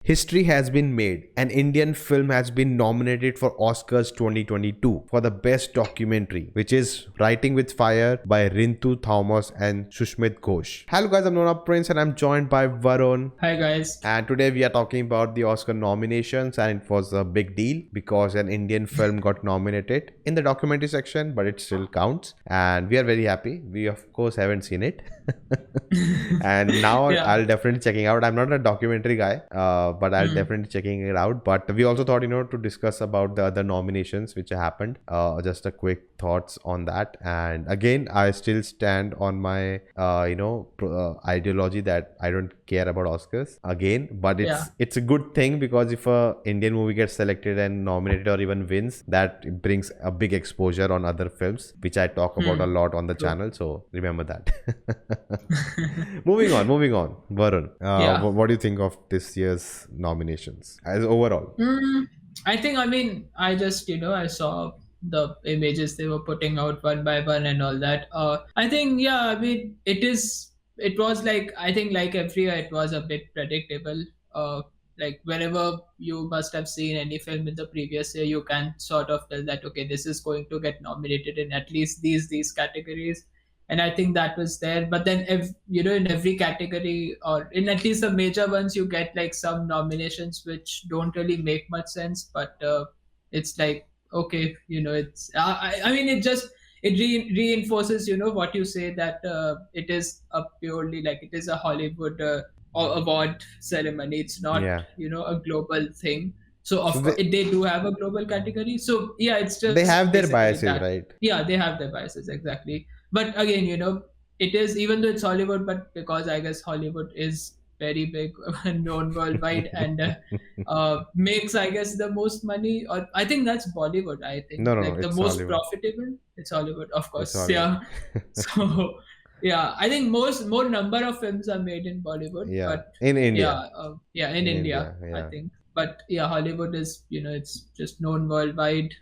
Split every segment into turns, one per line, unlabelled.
History has been made. An Indian film has been nominated for Oscars 2022 for the best documentary, which is Writing with Fire by RIntu Thomas and Sushmit Ghosh. Hello guys, I'm Nona Prince and I'm joined by Varun.
Hi guys.
And today we are talking about the Oscar nominations, and it was a big deal because an Indian film got nominated in the documentary section, but it still counts. And we are very happy. We of course haven't seen it. And now
Yeah.
I'll definitely checking out. I'm not a documentary guy, but I'll definitely checking it out. But we also thought, to discuss about the other nominations which happened. Just a quick thoughts on that. And again, I still stand on my, ideology that I don't care about Oscars again. But it's a good thing because if a Indian movie gets selected and nominated or even wins, that brings a big exposure on other films, which I talk about a lot on the channel. So remember that. Moving on, Varun. What do you think of this year's nominations as overall?
I think, I just, I saw the images they were putting out one by one and all that. I think, it was like, I think like every year, it was a bit predictable. Like whenever you must have seen any film in the previous year, you can sort of tell that, okay, this is going to get nominated in at least these categories. And I think that was there. But then, if in every category or in at least the major ones, you get like some nominations which don't really make much sense. But it's like, okay, it's I mean, it reinforces what you say, that it is a purely, like, it is a Hollywood award ceremony. It's not
Yeah.
a global thing. So
So
of course they do have a global category. So yeah, it's
they
just
have their
basically
biases,
that.
right?
Yeah, they have their biases, exactly. But again, it is, even though it's Hollywood, but because I guess Hollywood is very big and known worldwide, and makes, I guess, the most money. Or I think that's Bollywood. I think,
No, no, no.
like, the
It's
most
Hollywood.
profitable. It's Hollywood, of
It's
course.
Hollywood.
Yeah. So yeah, I think more number of films are made in Bollywood,
Yeah.
but
In India.
yeah, in
In
India,
India.
I
Yeah.
think. But yeah, Hollywood is, it's just known worldwide.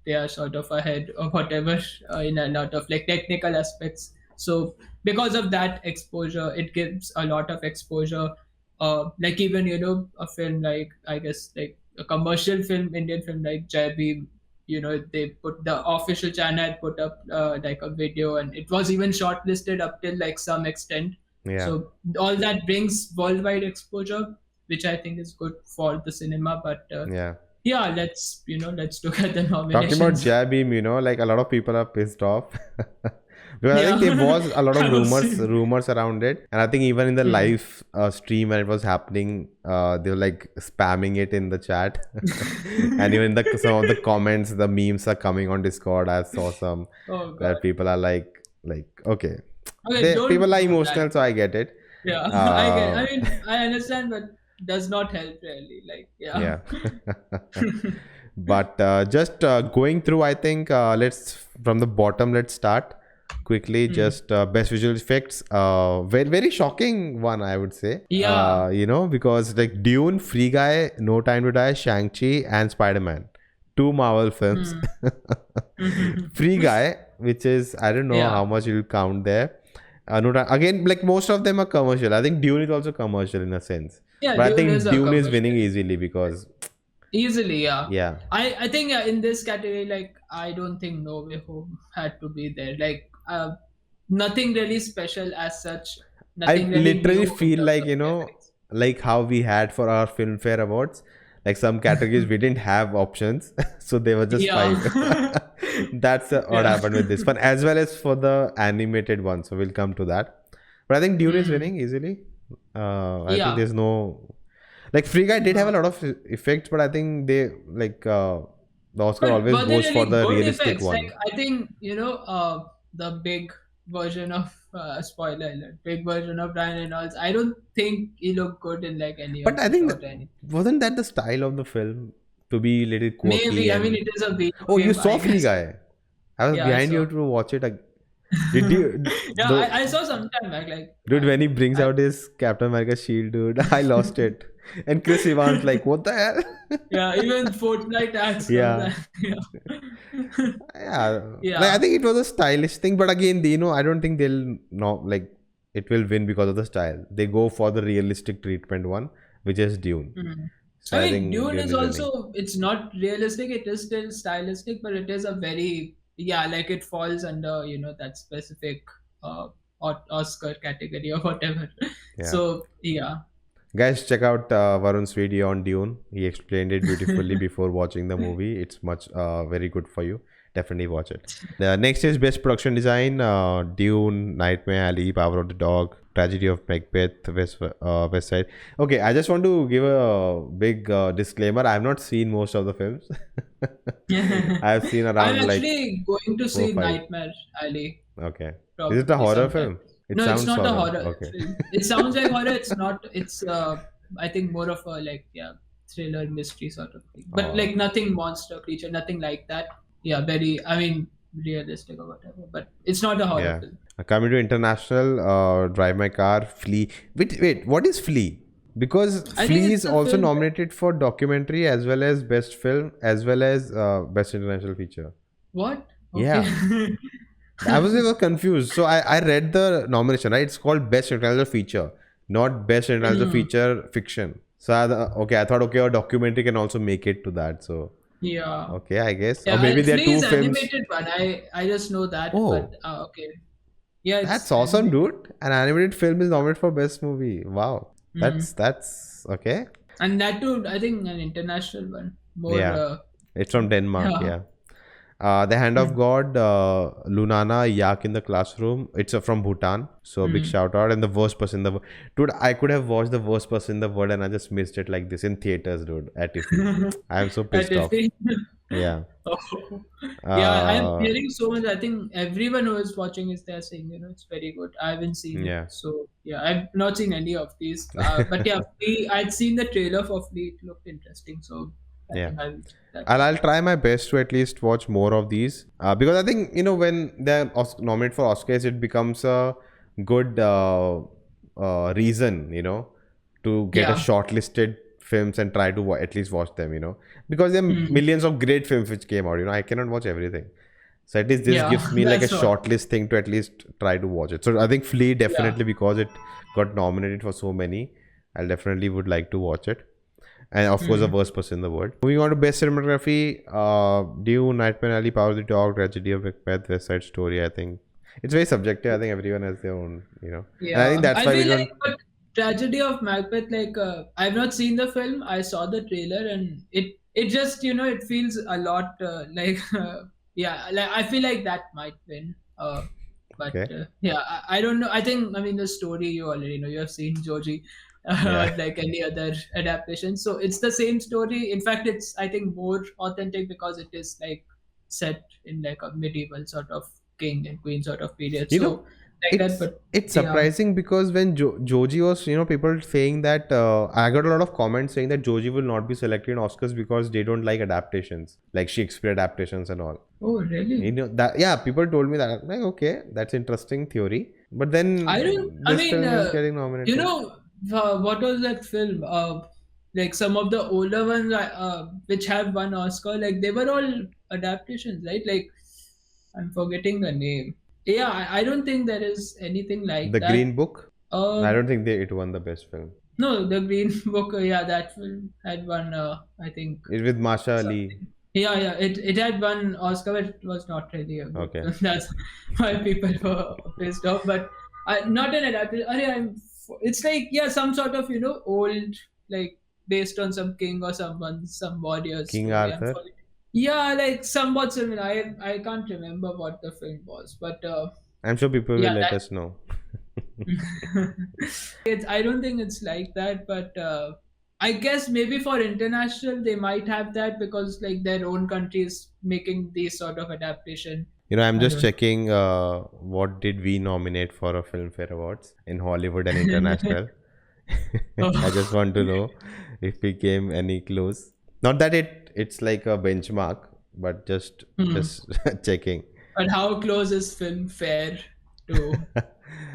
They are sort of ahead or whatever in a lot of, like, technical aspects. So because of that exposure, it gives a lot of exposure. Like, even a film like, I guess, like a commercial film, Indian film like Jai Bhim, they put, the official channel had put up like a video, and it was even shortlisted up till like some extent.
Yeah.
So all that brings worldwide exposure, which I think is good for the cinema. But
Yeah.
yeah, let's look at the
Talking about
nominations.
Jabim, like a lot of people are pissed off. Because I think there
Yeah.
was a lot of
I was
rumors around it, and I think even in the
Hmm.
live stream when it was happening, they were like spamming it in the chat, and even some of the comments, the memes are coming on Discord. I saw some
Oh god.
that people are like, okay,
Okay,
people
don't
are
do that.
emotional, so I get it.
Yeah, I
Uh,
mean, I understand, but does not help really. Like, yeah.
yeah. But just going through, I think let's from the bottom. Let's start quickly.
Hmm.
Just best visual effects. Very shocking one, I would say.
Yeah.
Because like Dune, Free Guy, No Time to Die, Shang-Chi, and Spider-Man, two Marvel films.
Hmm.
Free Guy, which is, I don't know
Yeah.
how much you'll count there. No, again, like most of them are commercial. I think Dune is also commercial in a sense,
Yeah,
but I
Dune is
think
a
Dune is winning
commercial.
easily because
Easily, yeah.
yeah.
I think, in this category, like, I don't think No Way Home had to be there. Like, nothing really special as such.
I
Nothing really
literally
new in
feel
terms
like,
of effects.
like how we had for our Filmfare Awards, like some categories we didn't have options, so they were just five.
Yeah.
That's what
Yeah.
happened with this one, as well as for the animated one. So we'll come to that. But I think Dune is
Hmm.
winning easily. I think
Yeah.
there's no like Free Guy did have a
No.
lot of effects, but I think they like the Oscar
But
always
were they
goes for
really
the
good
realistic
effects?
one.
Like, I think, the big version of, spoiler alert, big version of Ryan Reynolds, I don't think he looked good in like any
But
of
I
the
think
short or anything.
wasn't that the style of the film to be a little quirky
Maybe, I mean,
and
it is a video
oh, you
game,
saw
I
Free
guess.
Guy? I was
Yeah, I
behind you
saw.
to watch it. Did you,
Yeah,
though,
I saw some time back. Like,
dude? When he brings out his Captain America shield, dude, I lost it. And Chris Evans like, what the hell?
yeah, even Fortnite ads from
Yeah,
that. Yeah.
yeah. Like I
Yeah.
think it was a stylish thing, but again, I don't think they'll not like it will win because of the style. They go for the realistic treatment one, which is Dune.
Mhm.
So
I
I
mean,
think
Dune
Dune
is
is winning.
also, it's not realistic, it is still stylistic, but it is a very, yeah, like it falls under, that specific uh, Oscar category or whatever.
Yeah.
So, yeah.
Guys, check out Varun's video on Dune. He explained it beautifully before watching the movie. It's much very good for you. Definitely watch it. The next is best production design: Dune, Nightmare Alley, Power of the Dog, Tragedy of Macbeth, West Side. Okay, I just want to give a big disclaimer. I have not seen most of the films. I have seen
I'm
around like
actually going to
four,
see
five.
Nightmare Alley
Okay, is it a
probably
horror
sometime.
film? It
No, it's
sounds
not a
horror.
horror
Okay.
film. It sounds like horror. It's not. It's I think more of a like thriller mystery sort of thing. But
Uh,
like nothing monster creature, nothing like that. Yeah, very. I mean, realistic or whatever. But it's not a horror
Yeah.
film.
Coming to international, Drive My Car, Flea. Wait, what is Flea? Because
I think
Flea
it's
is
a
also
film.
nominated for documentary as well as best film as well as best international feature.
What? Okay.
Yeah, I was a little confused. So I read the nomination, right? It's called best international feature, not best international
Hmm.
feature fiction. So I thought okay, a documentary can also make it to that. So
Yeah.
okay, I guess, or
Yeah.
maybe there are
Flea
two
is
films.
animated one. I just know that. But
Oh,
okay. Yeah, it's
that's awesome,
animated.
dude. An animated film is nominated for best movie. Wow.
Hmm.
That's okay.
And that too, I think an international one. More.
Yeah. It's from Denmark,
Yeah.
yeah. The Hand of
Hmm.
God, Lunana Yak in the Classroom. It's from Bhutan. So big
Hmm.
shout out. And the worst person in the world. Dude, I could have watched the worst person in the world and I just missed it like this in theaters, dude, at Tiffy. I am so
At
pissed off.
50.
Yeah.
Oh. Yeah, I'm
Uh,
hearing so much. I think everyone who is watching is there saying, it's very good. I haven't seen it.
yeah.
So, yeah, I've not seen any of these. But yeah, I'd seen the trailer for Flea. It looked interesting. So, I
Yeah.
think I'll check that
I'll,
as
I'll
well.
try my best to at least watch more of these because I think when they're nominated for Oscars, it becomes a good reason to get a
Yeah.
shortlisted films and try to at least watch them because there are
Hmm.
millions of great films which came out. I cannot watch everything, so at least this
Yeah,
gives me like a
that's what.
shortlist thing to at least try to watch it. So I think Flea
Yeah.
definitely, because it got nominated for so many, I'll definitely would like to watch it, and of course the
Hmm.
worst person in the world. Moving on to best cinematography, Dune, Nightmare Alley, Power of the Dog, Tragedy of Macbeth, West Side Story. I think it's very subjective. I think everyone has their own, and I think
Yeah,
that's
I
why we
feel
don't.
like but Tragedy of Macbeth. Like I've not seen the film. I saw the trailer, and it just it feels a lot like yeah. Like I feel like that might win. But
Okay.
yeah, I don't know. I mean the story you already know. You have seen Joji,
Yeah.
like any other adaptation. So it's the same story. In fact, it's I think more authentic because it is like set in like a medieval sort of king and queen sort of period.
You know,
So like that,
it's
but
it's
yeah.
surprising because when Joji was, people saying that I got a lot of comments saying that Joji will not be selected in Oscars because they don't like adaptations, like Shakespeare adaptations and all.
Oh, really?
That, yeah, people told me that. I'm like, okay, that's interesting theory. But
I don't.
then
I
this
mean,
film is getting
you
nominated.
know, what was that film? Like some of the older ones, which have won Oscar, like they were all adaptations, right? Like I'm forgetting the name. Yeah, I don't think there is anything like
The
that.
Green Book. I
Uh,
don't think it won the best film.
no, the Green Book. Yeah, that film had won. I think
It's with Masha Ali.
something. Yeah. It had won Oscar, but it was not really a good
Okay.
film. That's why people were pissed off. But not an adaptation. It's like some sort of old like based on some king or some warrior
King
story. I'm
Arthur.
forgetting. Yeah, like somewhat similar. I can't remember what the film was, but
I'm sure people will
yeah,
let
that
us know.
I don't think it's like that, but I guess maybe for international they might have that because like their own countries making these sort of adaptation.
I'm
I
just
don't
checking what did we nominate for a Filmfare Awards in Hollywood and
know.
international. I just
Oh,
want to know if we came any close. Not that it's like a benchmark, but just
hmm.
just checking.
But how close is film fair to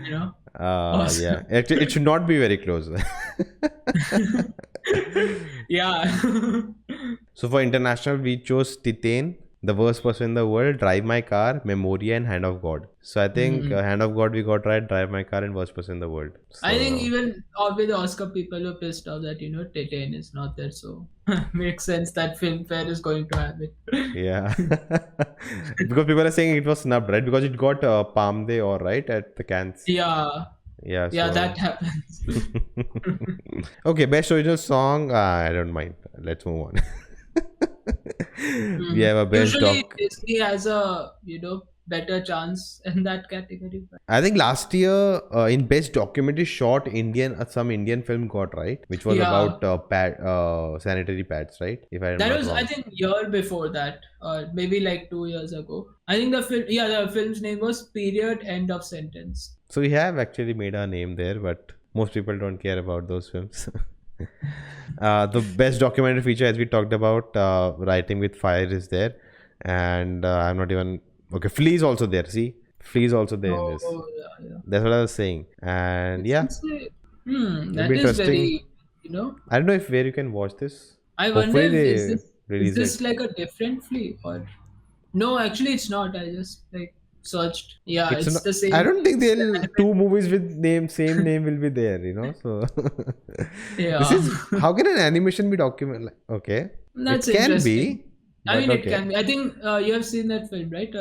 you know
Yeah,
Oscar?
it should not be very close.
Yeah.
So for international, we chose Titan. The Worst Person in the World, Drive My Car, Memoria, and Hand of God. So I think
Hmm.
Hand of God we got right, Drive My Car, and Worst Person in the World.
I think
So
even with the Oscar, people were pissed off that Titan is not there, so makes sense that Filmfare is going to have it.
yeah, because people are saying it was snubbed, right? Because it got Palm d'Or, right, at the Cannes.
Yeah,
Yeah,
yeah,
so
that happens.
okay, best original song. I don't mind. Let's move on. We
Hmm.
have a best
Usually
doc.
Disney has a better chance in that category. But
I think last year in best documentary short Indian some Indian film got right, which was
yeah,
about sanitary pads, right? If I'm
that
not
was I
wrong.
think year before that, or maybe like 2 years ago. I think the film's name was Period End of Sentence.
So we have actually made our name there, but most people don't care about those films. The best documentary feature, as we talked about, Writing with Fire is there, and I'm not even okay. Flea is also there. See, Flea is also there in this.
Oh yeah, yeah.
That's what I was saying, and
It's
yeah,
just like,
it'll be
that is
interesting.
very, you know.
I don't know if where you can watch this.
I wonder
Hopefully
if
they
is
release
this
it.
like a different flea or no? Actually, it's not. I just like searched. Yeah,
It's
it's
not.
the
I
same.
don't think
It's the
they'll
animated.
two movies with same name will be there. So this
Yeah,
is how can an animation be document? Like, okay,
that's
it can
interesting.
be,
I
but
mean, it
okay,
can be. I think you have seen that film, right?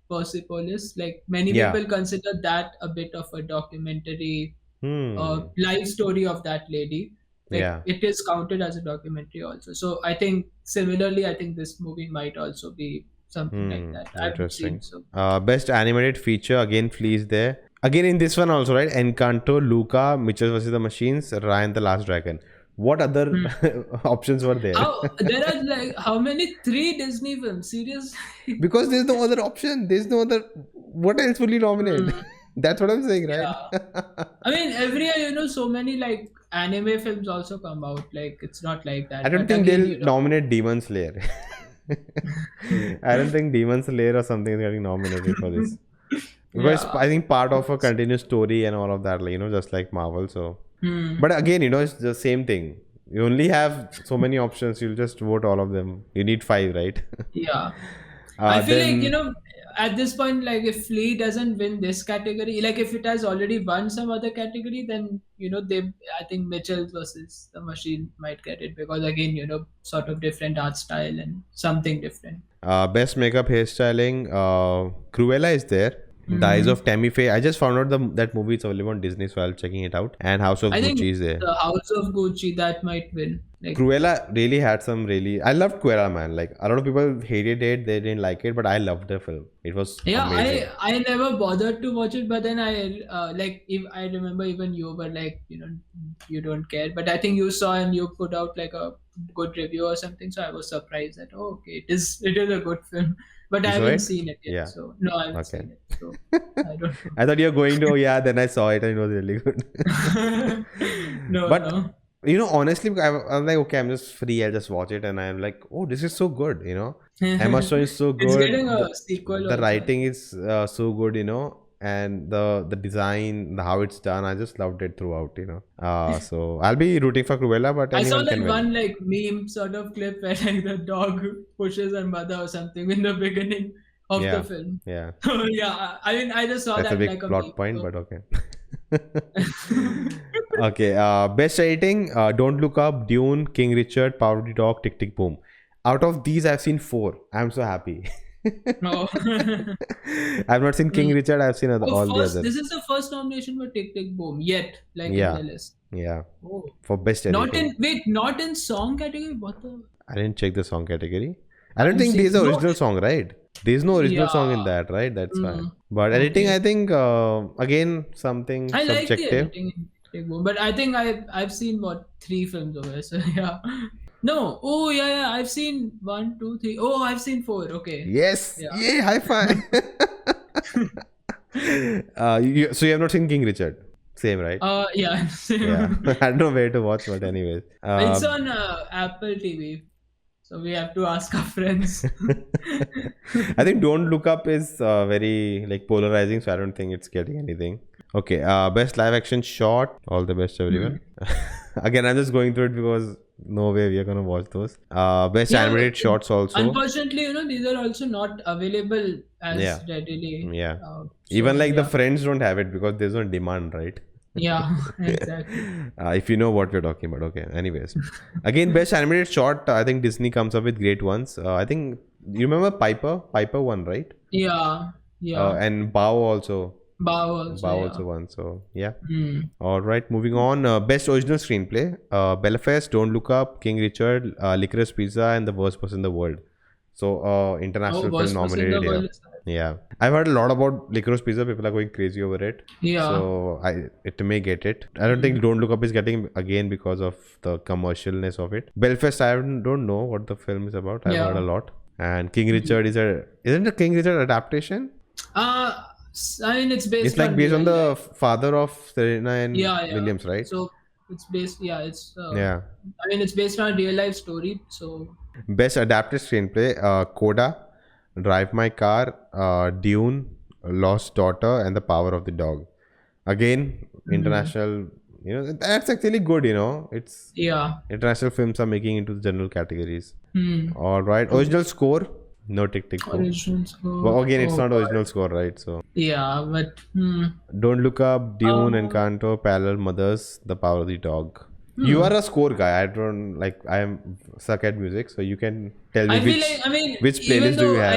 Persepolis. Like many
yeah,
people consider that a bit of a documentary
hmm,
life story of that lady. Like
yeah,
it is counted as a documentary also. So I think similarly, I think this movie might also be something like that. I haven't
interesting.
seen so.
Best animated feature again, Flea's there. Again in this one also, right? Encanto, Luca, Mitchell versus the Machines, Ryan the Last Dragon. What other
Hmm.
options were there?
How there are like how many three Disney films? Seriously?
Because there's no other option. There's no other. What else will you nominate?
Hmm.
That's what I'm saying, right?
Yeah. I mean, every year, so many like anime films also come out. Like it's not like
I
that.
don't
But
think
again,
they'll nominate Demon Slayer. I don't think Demon Slayer or something is getting nominated for this. Because
yeah.
I think part of a continuous story and all of that, like, just like Marvel. So,
Hmm.
but again, it's the same thing. You only have so many options. You'll just vote all of them. You need five, right?
Yeah. I feel like,
Then
at this point, like if Flea doesn't win this category, like if it has already won some other category, then, I think Mitchell versus the Machine might get it because again, sort of different art style and something different.
best makeup hairstyling. Cruella is there. The Eyes
Hmm.
of Tammy Faye. I just found out that movie is available on Disney, so I'll checking it out. And House of
I think
Gucci is there.
the House of Gucci that might win. Like,
Cruella really had some really. I loved Cruella, man. Like a lot of people hated it, they didn't like it, but I loved the film. It was
yeah,
amazing.
I never bothered to watch it, but then I like if I remember even you were like you don't care, but I think you saw and you put out like a good review or something, so I was surprised that okay, it is a good film, but I
You saw
haven't
it?
seen it yet,
Yeah.
so no, I haven't
Okay.
seen it, so I don't
I thought you were going to. Oh yeah. Then I saw it and it was really good.
know. No,
But
no.
honestly, I'm like, okay, I'm just free. I'll just watch it, and I'm like, oh, this is so good. Emma Stone is so
It's
good.
getting
The
a sequel
the
also, I
writing
think.
is so good. And the design, how it's done, I just loved it throughout. So I'll be rooting for Cruella, but
I saw
anyone can
like
win.
one like meme sort of clip where like the dog pushes her mother or something in the beginning of the
Yeah,
film.
yeah.
Yeah, I mean I just saw
That's a
that like
big
a meme.
plot point,
So.
but okay. Okay. Best editing: Don't Look Up, Dune, King Richard, Power of the Dog, Tick Tick Boom. Out of these, I've seen four. I'm so happy.
No.
I've not seen King
Mm.
Richard. I've seen
Oh,
all the
this
others.
is the first nomination for Tick Tick Boom yet, like in
Yeah,
the list.
yeah.
Oh,
For best
not
editing,
in wait, not in song category. What the?
I didn't check the song category. I don't
I'm
think
seeing
there's an
no.
original song, right? There's no original
Yeah.
song in that, right? That's why.
Mm,
But editing,
okay.
I think, again, something
I like the
subjective.
editing in Tick Boom, but I think I've seen what three films over here. So yeah. No. Oh yeah, yeah. I've seen one, two, three. Oh, I've seen four. Okay.
Yes,
Yeah.
yay, high five. So you have not seen King Richard? Same, right?
Yeah.
Yeah, I don't know where to watch, but anyways.
It's on Apple TV, so we have to ask our friends.
I think Don't Look Up is very like polarizing, so I don't think it's getting anything. Okay, best live action short. All the best,
Hmm.
everyone. Again, I'm just going through it because No way we are gonna watch those. Best
Yeah,
animated shorts also.
unfortunately, these are also not available
Yeah,
as readily.
yeah. Even
So
like the
yeah,
friends don't have it because there's no demand, right?
yeah, exactly.
If you know what we're talking about. Okay. Anyways, again, best animated short. I think Disney comes up with great ones. I think you remember Piper one, right?
Yeah, yeah.
And Bao also.
Bow also,
Bao
yeah.
also won. So yeah.
Hmm.
All right, moving on. Best original screenplay: Belfast, Don't Look Up, King Richard, Licorice Pizza, and The Worst Person in the World. So,
Oh,
international film
worst person in the
nominated here.
world is that.
Yeah, I've heard a lot about Licorice Pizza. People are going crazy over it.
Yeah.
So it may get it. I don't
Hmm.
think Don't Look Up is getting again because of the commercialness of it. Belfast, don't know what the film is about. I've heard a
Yeah.
lot. And King
Hmm.
Richard isn't the King Richard adaptation?
I mean, it's
It's
based
like
on
based on
real
the
life.
father of Serena and
Yeah, yeah.
Williams, right?
So it's based. Yeah, it's.
Yeah.
I mean, it's based on a real life story. So.
Best adapted screenplay: Coda, Drive My Car, Dune, Lost Daughter, and The Power of the Dog. Again,
Hmm.
international. That's actually good. It's
Yeah.
international films are making into the general categories.
Hmm.
All right,
True.
original score. No Tick Tick Boom.
Original
Well,
score.
again, it's
Oh
not original
God.
score, right? So
Yeah, but.
Don't Look Up, Dune,
Uh,
Encanto, Parallel Mothers, The Power of the Dog. You are
hmm.
a score guy. I don't like. I am suck at music, so you can tell me
I feel
which
like, I mean,
which
even
playlist do you
though
have.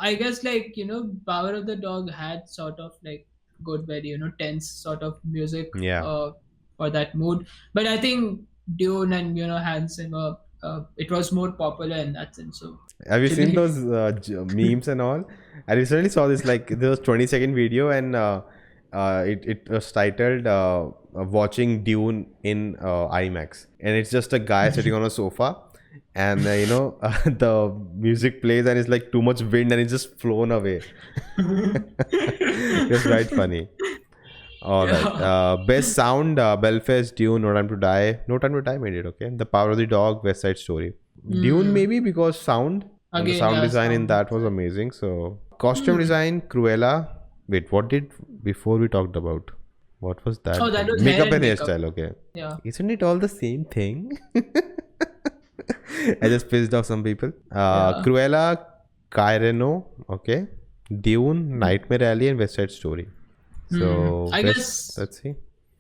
I guess like, Power of the Dog had sort of like good, very, tense sort of music,
Yeah.
uh, for that mood. But I think Dune and, Hans Zimmer, it was more popular in that sense. So
Have you seen
actually,
those memes and all? I recently saw this like there was 20-second video and it was titled "Watching Dune in IMAX," and it's just a guy sitting on a sofa, and the music plays and it's like too much wind and it's just flown away. It was quite funny. All right.
yeah.
Best sound: Belfast, Dune, No Time to Die. No Time to Die made it. Okay. The Power of the Dog, West Side Story. Dune
Hmm.
maybe because sound and the
Again,
sound
yeah,
design in
sound
that was
design.
amazing. So costume
Hmm.
design, Cruella. Wait, what did before we talked about? What was
Oh,
that
that
then?
was hair
Makeup
and
and
makeup.
hairstyle. Okay.
Yeah.
Isn't it all the same thing? I just pissed off some people.
Yeah.
Cruella, Kyreno. Okay. Dune, Nightmare Alley, and West Side Story. So
I
best.
guess
Let's see.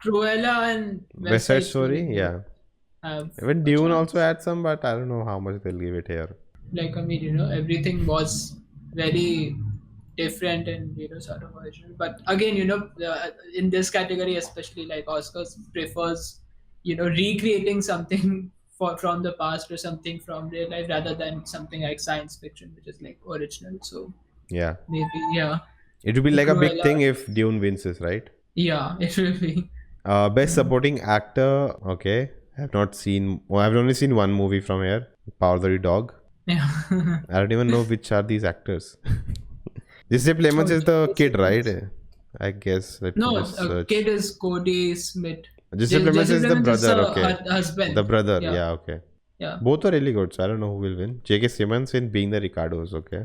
Cruella and
West
West
Side
Side Story
Story.
both
Yeah.
have
Even
a
Dune also
chance.
had some, but I don't know how much they'll give it here.
Like, I mean, everything was very different and, sort of original. But again, in this category, especially like Oscars prefers, recreating something from the past or something from real life rather than something like science fiction, which is like original. So
Yeah.
maybe, yeah,
It would be like a big
Cruella.
thing if Dune wins this, right?
Yeah, it will be.
Best
Mm.
supporting actor. Okay. I have not seen. Well, I've only seen one movie from here. Power the Dog.
Yeah.
I don't even know which are these actors. This Plemons
Oh,
is the
J.K.
kid, right?
Simmons.
I guess. Let me
No,
just search.
kid is Cody Smith.
Jesse Plemons
Jesse
is the
Plemons is
brother.
her,
Okay.
her
The
husband.
brother.
Yeah,
Yeah. Okay.
yeah.
Both are really good, so I don't know who will win. J.K. Simmons in Being the Ricardos, okay.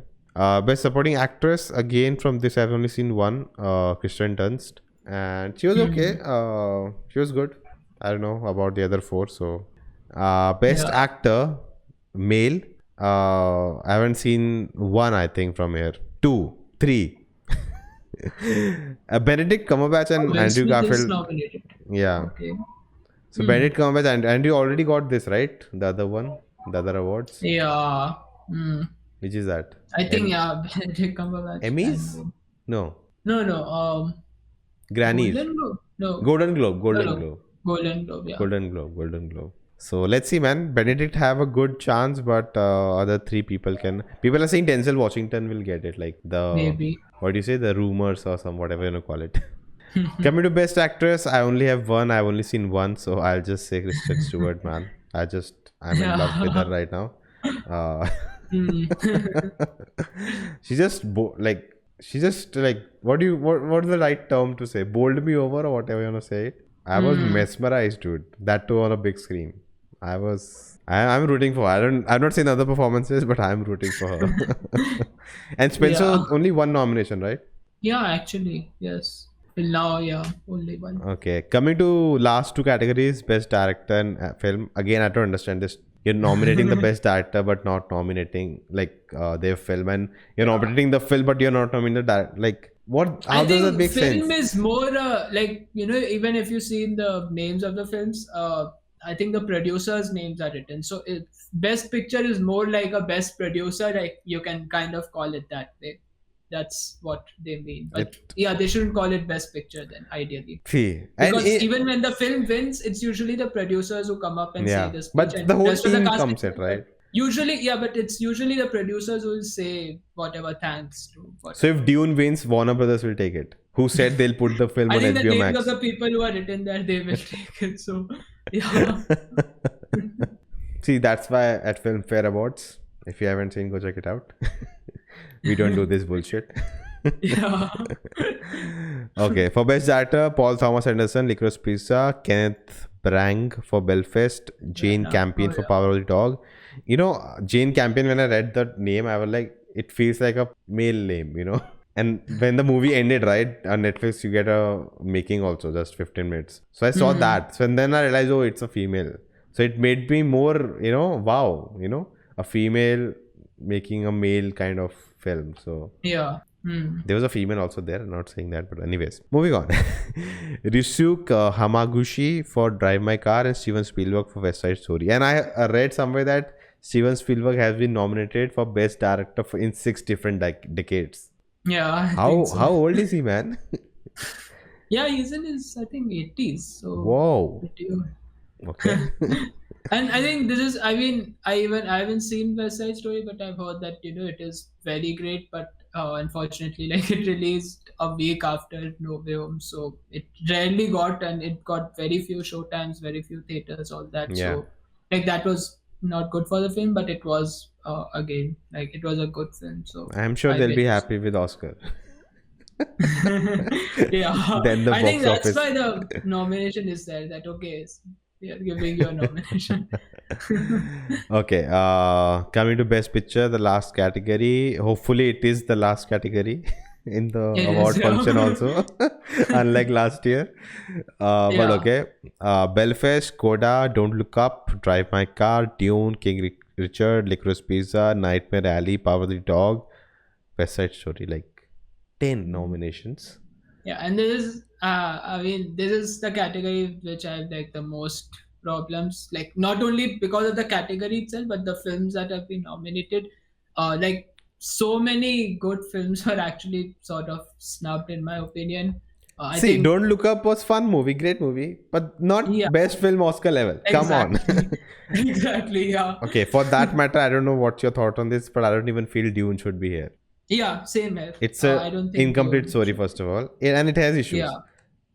Best supporting actress, again from this I've only seen one, Kristen Dunst, and she was okay.
Hmm.
She was good. I don't know about the other four. So, best
Yeah.
actor, male. I haven't seen one. I think from here, two, three. Benedict Cumberbatch
Oh,
and
Will
Andrew
Smith is
Garfield.
nominated.
Yeah.
Okay.
So
Hmm.
Benedict Cumberbatch and Andrew already got this right. The other one, the other awards.
Yeah. Hmm.
Which is that?
I think, yeah, Benedict Cumberbatch can
Emmys?
win.
No.
No, no.
Grannies.
Golden Globe. No,
Golden Globe.
no,
Golden
no.
Globe.
Golden Globe. Yeah,
Golden Globe. Golden Globe. So let's see, man. Benedict have a good chance, but other three people can. People are saying Denzel Washington will get it. Like the
maybe.
what do you say? The rumors or some whatever you call it. Coming to best actress, I only have one. I've only seen one, so I'll just say Kristen Stewart, man. I'm in love with her
Yeah.
right now. Uh,
Hmm.
she just like what's the right term to say? Bowled me over or whatever you wanna say it. I was
Hmm.
mesmerized, dude. That too on a big screen. I'm rooting for her. I've not seen other performances, but I'm rooting for her. And
Yeah.
Spencer only one nomination, right?
Yeah, actually, yes. Till now, yeah, only one.
Okay, coming to last two categories, best director and film. Again, I don't understand this. You're nominating the best director, but not nominating like their film, and you're
Yeah.
nominating the film, but you're not nominating the director. Like, what?
I
How does that
think
make
film
sense?
is more like, even if you see in the names of the films, I think the producers' names are written. So best picture is more like a best producer. Like you can kind of call it that way. That's what they mean. But
It
yeah, they shouldn't call it best picture then, ideally.
see, and
Because
it,
even when the film wins, it's usually the producers who come up and say
yeah,
the speech,
but the
and
whole
rest of the
team
cast
comes
and
it
crew,
right.
usually, yeah, but it's usually the producers who will say whatever thanks to
So
whatever.
if Dune wins, Warner Brothers will take it. Who said they'll put the film
I
on
think the
HBO
names of
Max?
the people who are written there, they will take it. So, yeah.
See, that's why at Filmfare Awards, if you haven't seen, go check it out. We don't do this bullshit.
Yeah.
Okay, for Best Actor, Paul Thomas Anderson, Licorice Pizza, Kenneth Branagh for Belfast, Jane
Brana. Oh,
Campion for
yeah.
Power of the Dog. You know, Jane Campion, when I read the name, I was like, it feels like a male name, you know? And when the movie ended, right, on Netflix, you get a making also, just 15 minutes. So I saw
Hmm.
that. So and then I realized, oh, it's a female. So it made me more, wow, a female making a male kind of film. So
Yeah. Hmm.
there was a female also there. I'm not saying that, but anyways, moving on. Ryusuke Hamaguchi for Drive My Car and Steven Spielberg for West Side Story. And I read somewhere that Steven Spielberg has been nominated for Best Director in 6 different decades.
Yeah, I think
How
so.
how old is he, man?
Yeah, he's in his, I think, 80s. So,
Whoa.
pretty old.
Okay.
And I think this is, I mean, I haven't seen West Side Story, but I've heard that it is very great. But unfortunately, like it released a week after No Way Home, so it rarely got, and it got very few showtimes, very few theaters, all that.
Yeah.
So like that was not good for the film, but it was again, like it was a good film. So
I'm sure
I
they'll be
bet.
happy with Oscar.
Yeah,
Then the
I think
box
that's
office.
why the nomination is there. That okay, we are giving you a nomination.
Okay, coming to Best Picture, the last category. Hopefully, it is the last category in the
It is,
award
yeah.
function also, unlike last year. But
Yeah,
okay, Belfast, Coda, Don't Look Up, Drive My Car, Dune, King Richard, Licorice Pizza, Nightmare Alley, Power of the Dog, West Side Story. Like 10 nominations.
yeah, and this is, I mean, this is the category which I have like the most problems. Like not only because of the category itself, but the films that have been nominated. Like so many good films are actually sort of snubbed, in my opinion. I
See,
think,
Don't Look Up was fun movie, great movie, but
yeah,
not best film Oscar level. Come on.
exactly, exactly, yeah.
Okay, for that matter, I don't know what's your thought on this, but I don't even feel Dune should be here.
Yeah, same here.
It's a
I don't think
incomplete
Dune
story,
should.
first of all, and it has issues.
Yeah,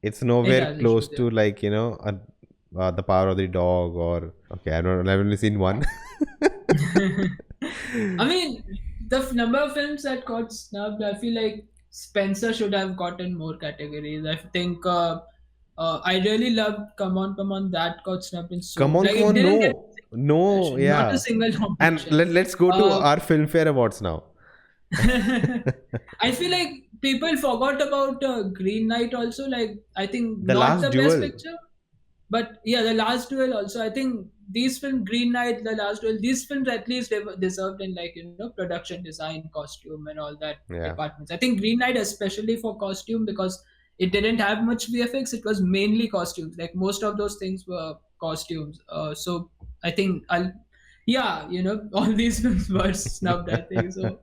It's
it
nowhere
has
close
issues. Yeah.
to like the Power of the Dog or okay, I don't know. I've only seen one.
I mean, the number of films that got snubbed, I feel like Spencer should have gotten more categories. I think I really loved Come On, that got snubbed in
Come
so
on,
like
come
it
on,
didn't get
no, no,
nomination, not a
yeah.
single
And
nomination.
let's go to
Uh,
our Filmfare Awards now.
I feel like people forgot about Green Knight also. Like I think
The
not
Last
the best
Duel.
picture. But yeah, the last duel also. I think these films, Green Knight, the last duel, these films at least they were deserved in like production design, costume, and all that
Yeah.
departments. I think Green Knight especially for costume because it didn't have much VFX. It was mainly costumes. Like most of those things were costumes. So I think yeah, all these films were snubbed. I think so.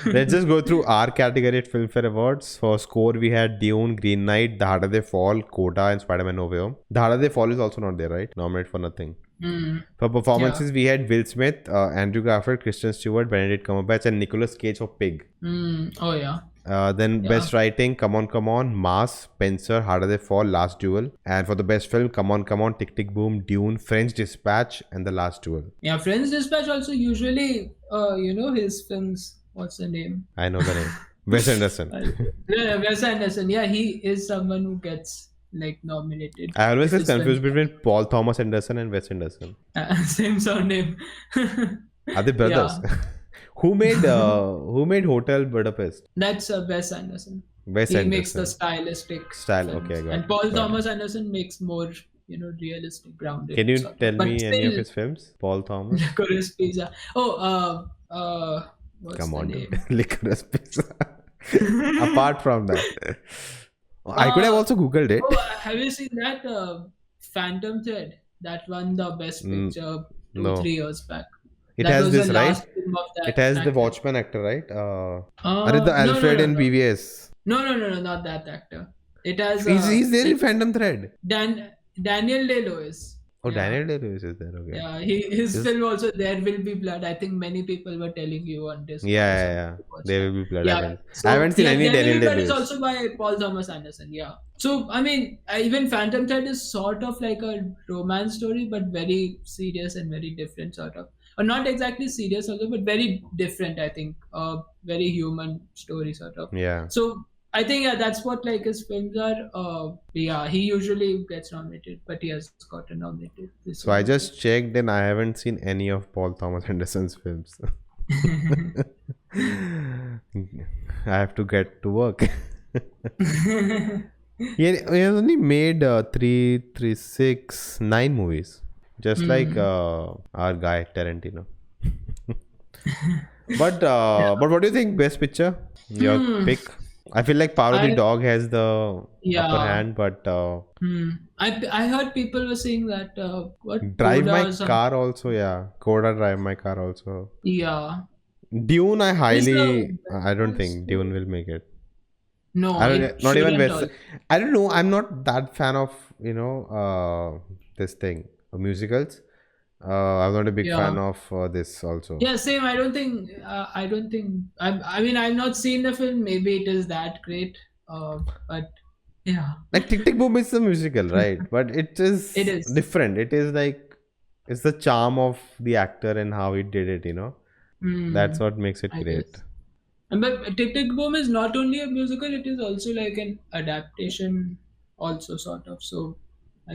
Let's just go through our category at Filmfare Awards. For score, we had Dune, Green Knight, The Harder They Fall, Coda, and Spider-Man No Way Home. The Harder They Fall is also not there, right? Nominated for nothing.
Mm,
For
yeah.
performances, we had Will Smith, Andrew Garfield, Kristen Stewart, Benedict Cumberbatch, and Nicolas Cage for Pig.
Oh yeah.
Then
Yeah.
best writing, Come On, Mass, Spencer, Harder They Fall, Last Duel. And for the best film, Come On, Tick Tick Boom, Dune, French Dispatch, and The Last Duel.
Yeah, Friends Dispatch also usually, his films. What's the name?
I know the name. Wes Anderson.
Yeah, Wes Anderson. Yeah, he is someone who gets like nominated
I always
if
get
his film.
confused between Paul Thomas Anderson and Wes Anderson.
Same surname.
Are they
Yeah,
brothers? Who made Hotel Budapest?
that's Wes Anderson.
Wes
He makes the
Anderson.
stylistic
Style. Okay,
films, and
got
Paul
got it.
Thomas Anderson makes more, realistic,
Can
grounded
you
sort
tell
of, but
me any of
still
his films? Paul Thomas?
Licorice Pizza. Oh, what's
Come
the
on, dude.
name?
Licorice Pizza. Apart from that, I could have
uh,
also Googled it.
have you seen that Phantom Thread that won the Best
Mm,
Picture two
no.
three years back?
It
That
has
was the
this, right?
last film of
It
that
has the
actor.
Watchman actor, right? Are the
No, no,
Alfred
no,
in
no,
BVS?
no, not that actor. It has
He's there in
like
Phantom Thread.
Daniel Day Lewis.
Oh,
Yeah.
Daniel Day-Lewis is there. Okay.
Yeah, his
Is
film also, There Will Be Blood. I think many people were telling you on
yeah,
Discord or
yeah,
something
yeah.
to watch
There
that.
will be blood.
Yeah,
I
so
haven't seen
yeah,
any
There Will
Daniel
Be Blood is
Day-Lewis.
also by Paul Thomas Anderson. Yeah, so I mean, even Phantom Thread is sort of like a romance story, but very serious and very different sort of, or not exactly serious also, but very different. I think, very human story sort of.
Yeah.
So I think, yeah, that's what like his films are. Yeah, he usually gets nominated, but he has gotten nominated this
So
year
I
as well.
just checked and I haven't seen any of Paul Thomas Anderson's films. I have to get to work. He has only made three, six, nine movies, just like
Hmm.
our guy Tarantino. But
Yeah.
what do you think? Best picture, your
Hmm.
pick. I feel like Power of the
I
Dog has the upper
Yeah.
hand, but
Hmm. I heard people were saying that what
Drive My
Coda or
Car
something.
also, yeah. Coda Drive My Car also.
Yeah.
Dune,
Is the
I don't
best
think Dune
story?
will make it. I
No, it
don't, not even
shouldn't
West.
also.
I don't know. I'm not that fan of, this thing, musicals. I'm not a big fan
Yeah.
of this also.
Yeah, same. I don't think. I don't think. I mean, I've not seen the film. Maybe it is that great. But yeah,
Like Tick Tick Boom is a musical, right? But it
it
is
is.
different. It is like, it's the charm of the actor and how he did it.
Hmm.
That's what makes it
I
great.
guess. And but Tick Tick Boom is not only a musical; it is also like an adaptation, also sort of. So,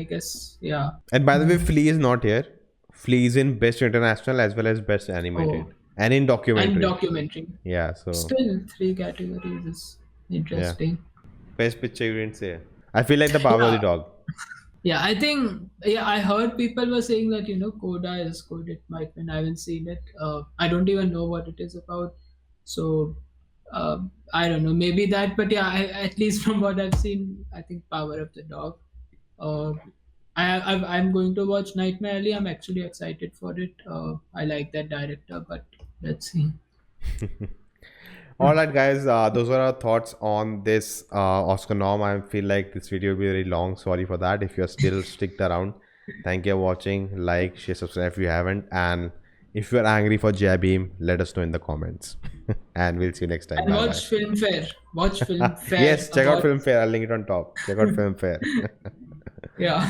I guess, yeah.
And by the way,
Hmm.
Flea is not here. Flea is in Best International as well as Best
Oh,
Animated and in
and
documentary.
documentary.
Yeah, so
Still, three categories is
yeah.
interesting.
Best picture you didn't say. I feel like the Power of
Yeah,
the Dog.
yeah. I think, yeah. I heard people were saying that Coda is good. It might win. I haven't seen it. I don't even know what it is about. So, I don't know. Maybe that, but yeah. At least from what I've seen, I think Power of the Dog. Uh, I'm going to watch Nightmare Alley. I'm actually excited for it. I like that director, but let's see.
All right, guys. Those were our thoughts on this Oscar nom. I feel like this video will be very long. Sorry for that. If you're still sticked around, thank you for watching. Like, share, subscribe if you haven't. And if you're angry for Jabim, let us know in the comments. And we'll see you next time.
And
Bye bye.
watch Filmfare. Watch Filmfare
Yes, check out
Awards.
Filmfare. I'll link it on top. Check out Filmfare.
Yeah.